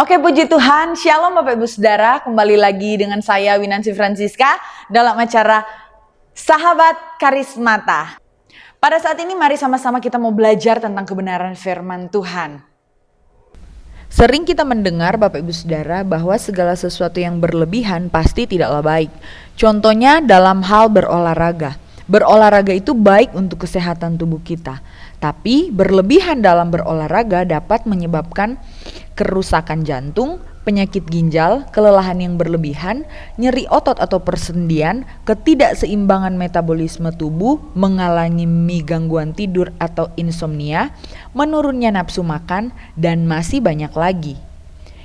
Oke, puji Tuhan. Shalom Bapak Ibu Saudara. Kembali lagi dengan saya Winansi Francisca dalam acara Sahabat Karismata. Pada saat ini mari sama-sama kita mau belajar tentang kebenaran firman Tuhan. Sering kita mendengar Bapak Ibu Saudara bahwa segala sesuatu yang berlebihan pasti tidaklah baik. Contohnya dalam hal berolahraga. Berolahraga itu baik untuk kesehatan tubuh kita. Tapi berlebihan dalam berolahraga dapat menyebabkan kerusakan jantung, penyakit ginjal, kelelahan yang berlebihan, nyeri otot atau persendian, ketidakseimbangan metabolisme tubuh, mengalami gangguan tidur atau insomnia, menurunnya nafsu makan, dan masih banyak lagi.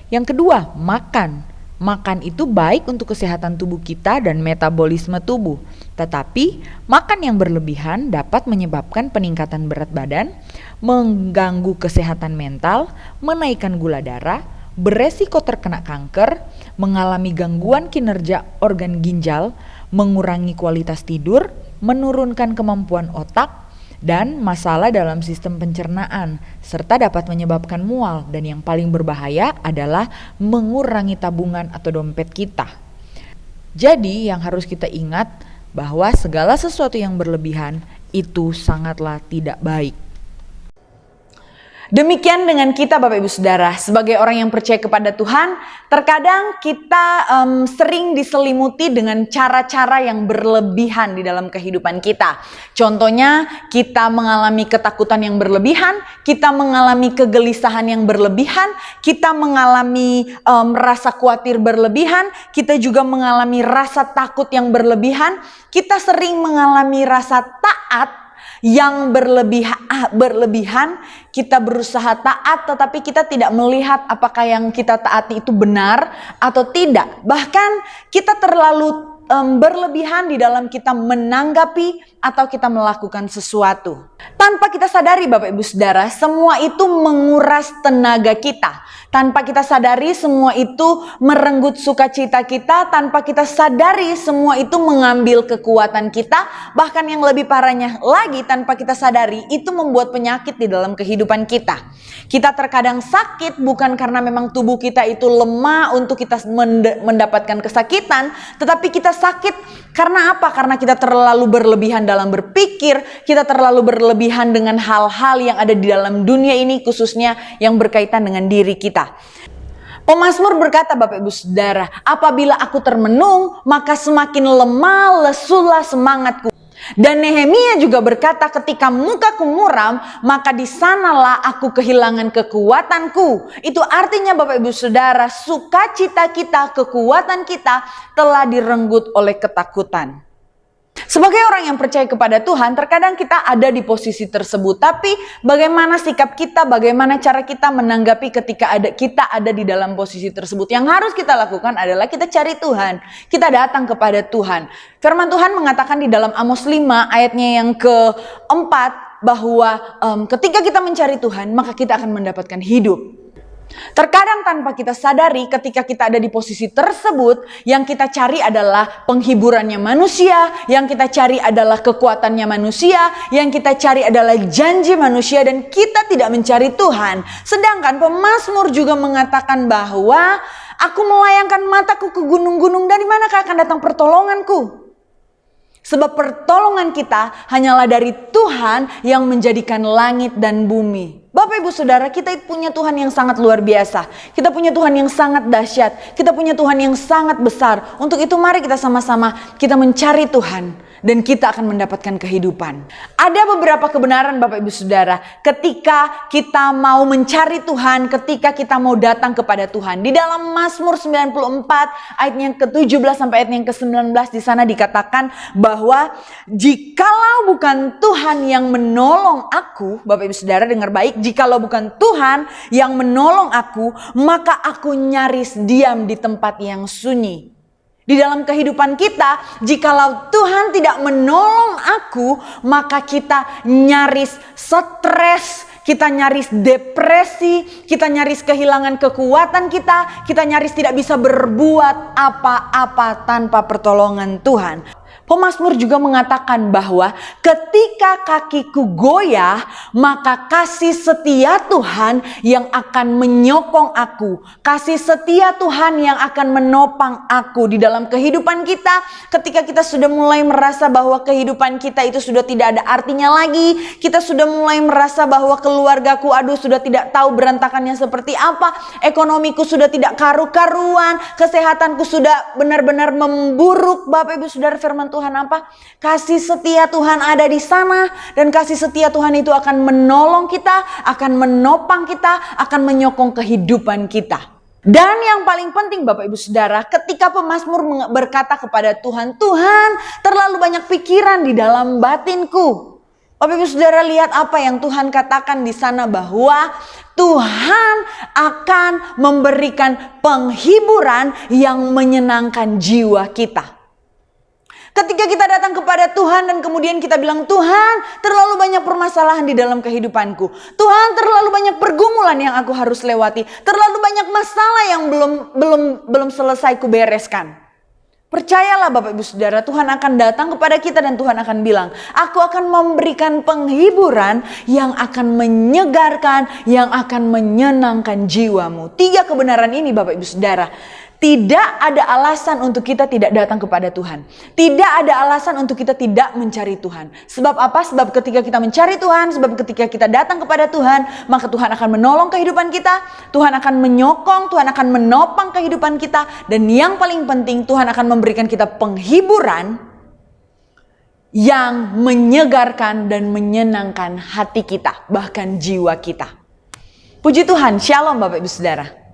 Yang kedua, makan. Makan itu baik untuk kesehatan tubuh kita dan metabolisme tubuh. Tetapi, makan yang berlebihan dapat menyebabkan peningkatan berat badan, mengganggu kesehatan mental, menaikkan gula darah, beresiko terkena kanker, mengalami gangguan kinerja organ ginjal, mengurangi kualitas tidur, menurunkan kemampuan otak, dan masalah dalam sistem pencernaan, serta dapat menyebabkan mual, dan yang paling berbahaya adalah mengurangi tabungan atau dompet kita. Jadi yang harus kita ingat bahwa segala sesuatu yang berlebihan itu sangatlah tidak baik. Demikian dengan kita Bapak Ibu Saudara, sebagai orang yang percaya kepada Tuhan, terkadang kita sering diselimuti dengan cara-cara yang berlebihan di dalam kehidupan kita. Contohnya kita mengalami ketakutan yang berlebihan, kita mengalami kegelisahan yang berlebihan, kita mengalami rasa khawatir berlebihan, kita juga mengalami rasa takut yang berlebihan, kita sering mengalami rasa taat yang berlebihan, kita berusaha taat tetapi kita tidak melihat apakah yang kita taati itu benar atau tidak. Bahkan kita terlalu berlebihan di dalam kita menanggapi atau kita melakukan sesuatu. Tanpa kita sadari Bapak Ibu Saudara, semua itu menguras tenaga kita. Tanpa kita sadari semua itu merenggut sukacita kita. Tanpa kita sadari semua itu mengambil kekuatan kita. Bahkan yang lebih parahnya lagi, tanpa kita sadari itu membuat penyakit di dalam kehidupan kita. Kita terkadang sakit bukan karena memang tubuh kita itu lemah untuk kita mendapatkan kesakitan. Tetapi kita sakit karena apa? Karena kita terlalu berlebihan dalam berpikir. Kita terlalu berlebihan dengan hal-hal yang ada di dalam dunia ini, khususnya yang berkaitan dengan diri kita. Pemazmur berkata Bapak Ibu Saudara, apabila aku termenung maka semakin lemah lesulah semangatku. Dan Nehemia juga berkata, ketika mukaku muram maka di sanalah aku kehilangan kekuatanku. Itu artinya Bapak Ibu Saudara, sukacita kita, kekuatan kita telah direnggut oleh ketakutan. Sebagai orang yang percaya kepada Tuhan, terkadang kita ada di posisi tersebut. Tapi bagaimana sikap kita, bagaimana cara kita menanggapi ketika kita ada di dalam posisi tersebut. Yang harus kita lakukan adalah kita cari Tuhan. Kita datang kepada Tuhan. Firman Tuhan mengatakan di dalam Amos 5 ayatnya yang keempat, bahwa ketika kita mencari Tuhan, maka kita akan mendapatkan hidup. Terkadang tanpa kita sadari, ketika kita ada di posisi tersebut, yang kita cari adalah penghiburannya manusia, yang kita cari adalah kekuatannya manusia, yang kita cari adalah janji manusia, dan kita tidak mencari Tuhan. Sedangkan pemazmur juga mengatakan bahwa aku melayangkan mataku ke gunung-gunung, dari manakah akan datang pertolonganku? Sebab pertolongan kita hanyalah dari Tuhan yang menjadikan langit dan bumi. Bapak Ibu Saudara, kita punya Tuhan yang sangat luar biasa. Kita punya Tuhan yang sangat dahsyat. Kita punya Tuhan yang sangat besar. Untuk itu mari kita sama-sama kita mencari Tuhan. Dan kita akan mendapatkan kehidupan. Ada beberapa kebenaran Bapak Ibu Saudara, ketika kita mau mencari Tuhan, ketika kita mau datang kepada Tuhan. Di dalam Mazmur 94 ayat yang ke-17 sampai ayat yang ke-19, di sana dikatakan bahwa jikalau bukan Tuhan yang menolong aku, Bapak Ibu Saudara dengar baik, jikalau bukan Tuhan yang menolong aku, maka aku nyaris diam di tempat yang sunyi. Di dalam kehidupan kita, jikalau Tuhan tidak menolong aku, maka kita nyaris stres, kita nyaris depresi, kita nyaris kehilangan kekuatan kita nyaris tidak bisa berbuat apa-apa tanpa pertolongan Tuhan. Pemazmur juga mengatakan bahwa ketika kakiku goyah, maka kasih setia Tuhan yang akan menyokong aku. Kasih setia Tuhan yang akan menopang aku di dalam kehidupan kita. Ketika kita sudah mulai merasa bahwa kehidupan kita itu sudah tidak ada artinya lagi. Kita sudah mulai merasa bahwa keluargaku sudah tidak tahu berantakannya seperti apa. Ekonomiku sudah tidak karu-karuan. Kesehatanku sudah benar-benar memburuk. Bapak Ibu Saudara, firman Tuhan apa? Kasih setia Tuhan ada di sana, dan kasih setia Tuhan itu akan menolong kita, akan menopang kita, akan menyokong kehidupan kita. Dan yang paling penting Bapak Ibu Saudara, ketika pemazmur berkata kepada Tuhan, Tuhan, terlalu banyak pikiran di dalam batinku. Bapak Ibu Saudara, lihat apa yang Tuhan katakan di sana, bahwa Tuhan akan memberikan penghiburan yang menyenangkan jiwa kita. Ketika kita datang kepada Tuhan dan kemudian kita bilang, Tuhan, terlalu banyak permasalahan di dalam kehidupanku. Tuhan, terlalu banyak pergumulan yang aku harus lewati. Terlalu banyak masalah yang belum selesai kubereskan. Percayalah Bapak Ibu Saudara, Tuhan akan datang kepada kita dan Tuhan akan bilang, aku akan memberikan penghiburan yang akan menyegarkan, yang akan menyenangkan jiwamu. 3 kebenaran ini Bapak Ibu Saudara. Tidak ada alasan untuk kita tidak datang kepada Tuhan. Tidak ada alasan untuk kita tidak mencari Tuhan. Sebab apa? Sebab ketika kita mencari Tuhan, sebab ketika kita datang kepada Tuhan, maka Tuhan akan menolong kehidupan kita. Tuhan akan menyokong, Tuhan akan menopang kehidupan kita. Dan yang paling penting, Tuhan akan memberikan kita penghiburan yang menyegarkan dan menyenangkan hati kita, bahkan jiwa kita. Puji Tuhan, shalom Bapak Ibu Saudara.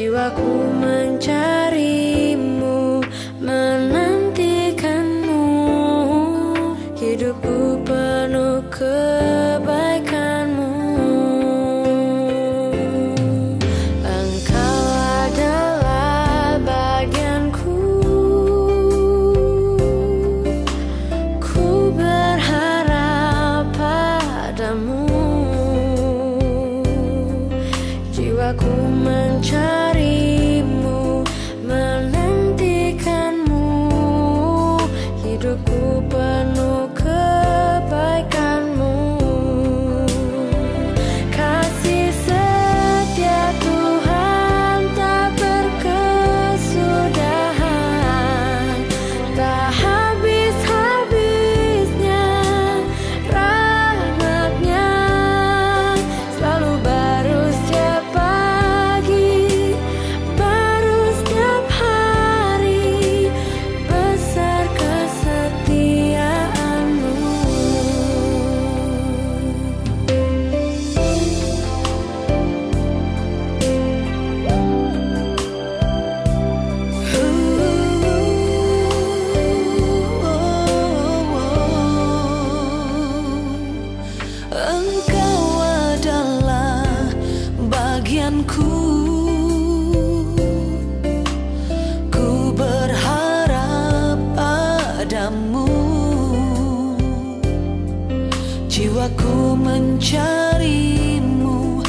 Jiwaku mencarimu,